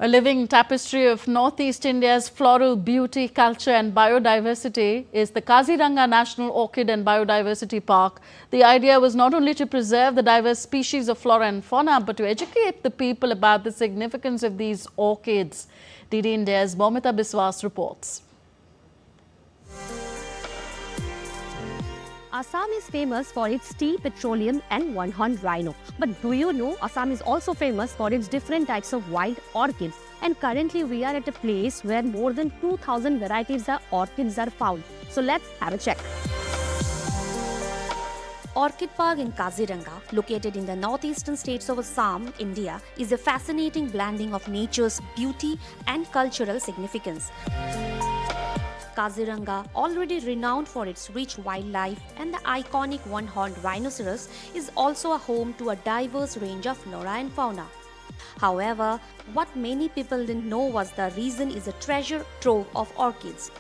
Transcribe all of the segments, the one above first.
A living tapestry of Northeast India's floral beauty, culture and biodiversity is the Kaziranga National Orchid and Biodiversity Park. The idea was not only to preserve the diverse species of flora and fauna, but to educate the people about the significance of these orchids. DD India's Momita Biswas reports. Assam is famous for its tea, petroleum and one-horned rhino. But do you know Assam is also famous for its different types of wild orchids? And currently we are at a place where more than 2,000 varieties of orchids are found. So let's have a check. Orchid Park in Kaziranga, located in the northeastern states of Assam, India, is a fascinating blending of nature's beauty and cultural significance. Kaziranga, already renowned for its rich wildlife and the iconic one-horned rhinoceros, is also a home to a diverse range of flora and fauna. However, what many people didn't know was the region is a treasure trove of orchids.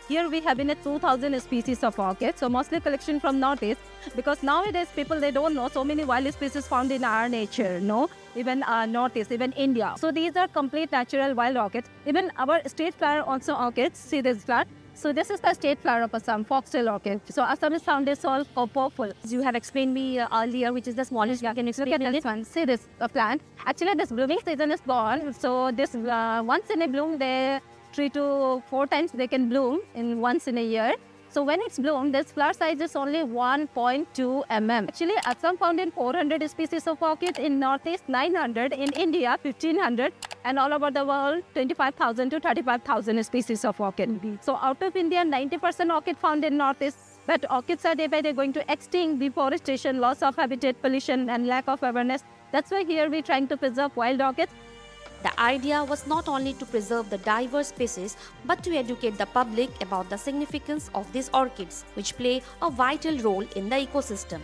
Here we have been 2,000 species of orchids, so mostly collection from Northeast, because nowadays people, they don't know so many wild species found in our nature, no? Even Northeast, even India. So these are complete natural wild orchids. Even our state flower also orchids, see this flower. So this is the state flower of Assam, foxtail orchid. So Assam is found is all purple. You have explained me earlier, which is the smallest. You can explain this one. See this plant. Actually, this blooming season is gone. So this once in a bloom, they 3 to 4 times they can bloom in once in a year. So when it's bloomed, this flower size is only 1.2 mm. Actually, Assam found in 400 species of orchids, in Northeast 900, in India 1500, and all over the world 25,000 to 35,000 species of orchid. So out of India, 90% orchid found in Northeast. But orchids are day by day going to extinct, deforestation, loss of habitat, pollution, and lack of awareness. That's why here we're trying to preserve wild orchids. The idea was not only to preserve the diverse species, but to educate the public about the significance of these orchids, which play a vital role in the ecosystem.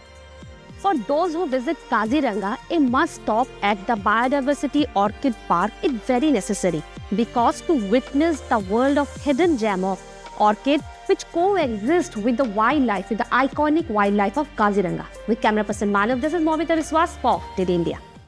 For those who visit Kaziranga, a must stop at the Biodiversity Orchid Park is very necessary, because to witness the world of hidden gem of orchid which coexist with the wildlife, with the iconic wildlife of Kaziranga. With camera person Manav, this is Momita Biswas for DD India.